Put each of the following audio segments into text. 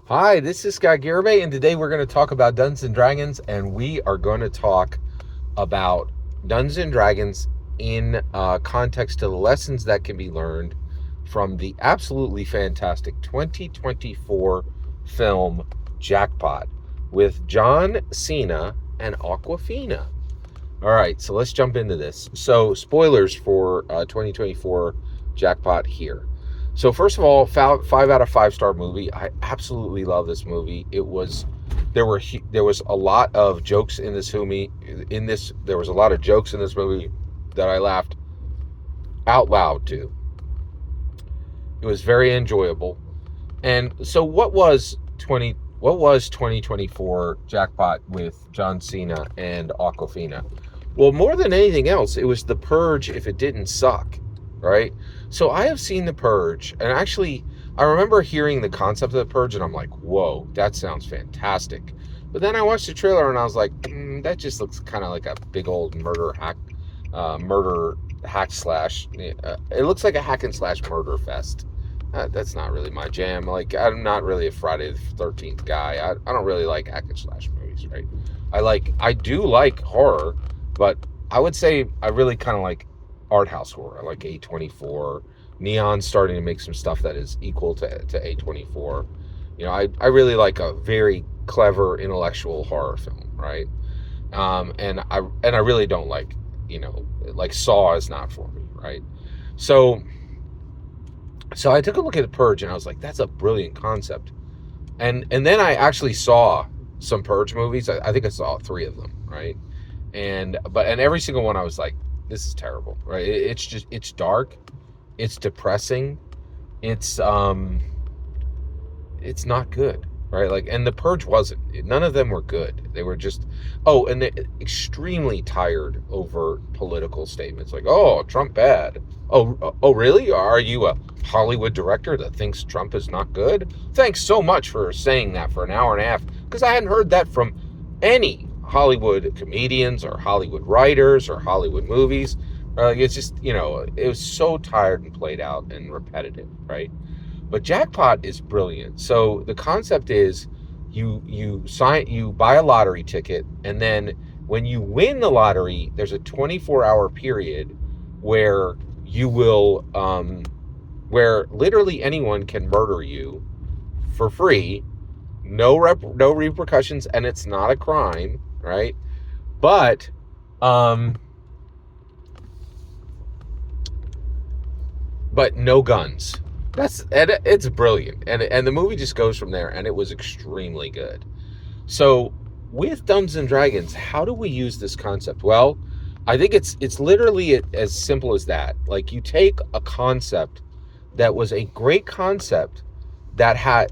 Hi, this is Scott Garibay, and today we're going to talk about Dungeons and Dragons, and we are going to talk about Dungeons and Dragons in context to the lessons that can be learned from the absolutely fantastic 2024 film Jackpot with John Cena and Awkwafina. All right, so let's jump into this. So, spoilers for 2024 Jackpot here. So, first of all, 5 out of 5 star movie. I absolutely love this movie. There was a lot of jokes in this movie. There was a lot of jokes in this movie that I laughed out loud to. It was very enjoyable. And so, What was 2024 Jackpot with John Cena and Awkwafina? Well, more than anything else, it was the Purge if it didn't suck, right? So I have seen the Purge, and actually, I remember hearing the concept of the Purge, and I'm like, whoa, that sounds fantastic. But then I watched the trailer, and I was like, that just looks kind of like a big old murder hack slash. It looks like a hack and slash murder fest. That's not really my jam. Like, I'm not really a Friday the 13th guy. I don't really like hack and slash movies, right? I do like horror, but I would say I really kind of like art house horror. I like A24. Neon's starting to make some stuff that is equal to A24. I really like a very clever intellectual horror film, right? And I really don't like Saw is not for me, right? So so I took a look at the Purge and I was like, that's a brilliant concept. And then I actually saw some Purge movies. I think I saw 3 of them, right? And every single one I was like, this is terrible, right? It's dark, it's depressing, it's not good, right? Like, and the Purge wasn't. None of them were good. They were just and they're extremely tired over political statements like, "Oh, Trump bad." Oh, really? Are you a Hollywood director that thinks Trump is not good? Thanks so much for saying that for an hour and a half, because I hadn't heard that from any Hollywood comedians or Hollywood writers or Hollywood movies. It's just, it was so tired and played out and repetitive, right? But Jackpot is brilliant. So the concept is you buy a lottery ticket, and then when you win the lottery, there's a 24-hour period where you will where literally anyone can murder you for free, no repercussions, and it's not a crime, right? But no guns. It's brilliant, and the movie just goes from there, and it was extremely good. So with Dungeons and Dragons, how do we use this concept? Well, I think it's literally as simple as that. Like, you take a concept that was a great concept that had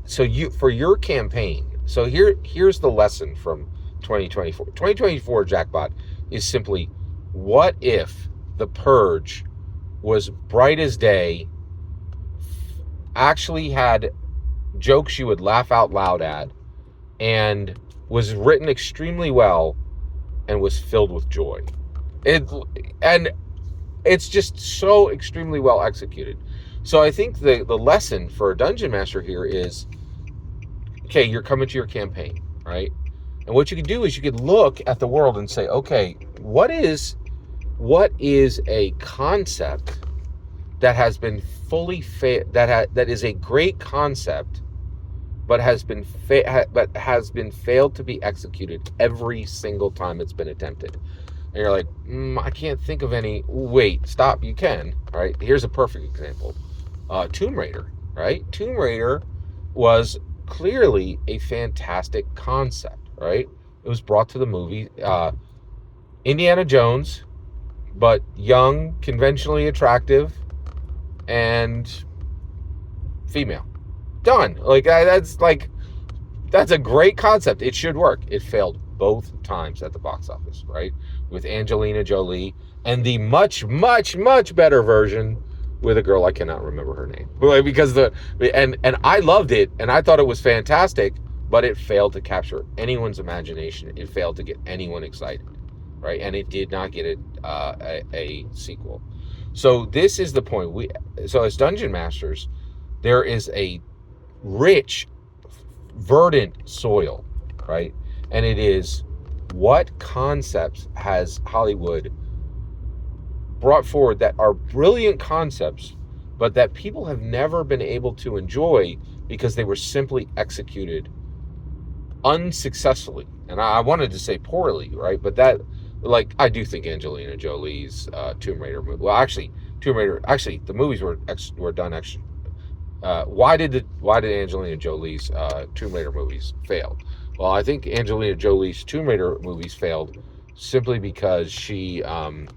for your campaign. So here's the lesson from 2024. 2024 Jackpot is simply, what if the Purge was bright as day, actually had jokes you would laugh out loud at, and was written extremely well, and was filled with joy. And it's just so extremely well executed. So I think the lesson for a dungeon master here is, okay, you're coming to your campaign, right? And what you could do is you could look at the world and say, okay, what is a concept that has been that is a great concept, but has been failed to be executed every single time it's been attempted. And you're like, I can't think of any. Wait, stop. You can. All right. Here's a perfect example. Tomb Raider. Right. Tomb Raider was clearly a fantastic concept. Right. It was brought to the movie. Indiana Jones, but young, conventionally attractive, and female. Done. That's a great concept. It should work. It failed both times at the box office, right? With Angelina Jolie, and the much, much, much better version with a girl I cannot remember her name. Because and I loved it, and I thought it was fantastic, but it failed to capture anyone's imagination. It failed to get anyone excited, right? And it did not get a sequel. So this is the point. So as dungeon masters, there is a rich, verdant soil, right? And it is, what concepts has Hollywood brought forward that are brilliant concepts, but that people have never been able to enjoy because they were simply executed unsuccessfully. And I wanted to say poorly, right? But that, like, I do think Angelina Jolie's Tomb Raider movie. Well, actually, Tomb Raider. Actually, the movies were done extra. Why did Angelina Jolie's Tomb Raider movies fail? Well, I think Angelina Jolie's Tomb Raider movies failed simply because she was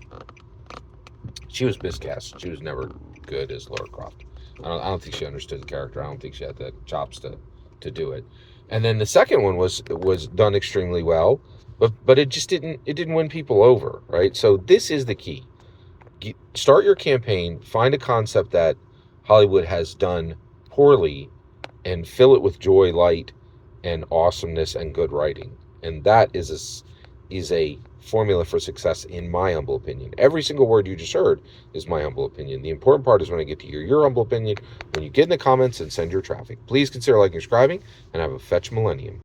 miscast. She was never good as Lara Croft. I don't think she understood the character. I don't think she had the chops to do it. And then the second one was done extremely well, but it didn't win people over, right? So this is the key. Start your campaign, find a concept that Hollywood has done poorly, and fill it with joy, light, and awesomeness and good writing. And that is a formula for success, in my humble opinion. Every single word you just heard is my humble opinion. The important part is when I get to hear your humble opinion, when you get in the comments and send your traffic. Please consider liking and subscribing, and have a fetch millennium.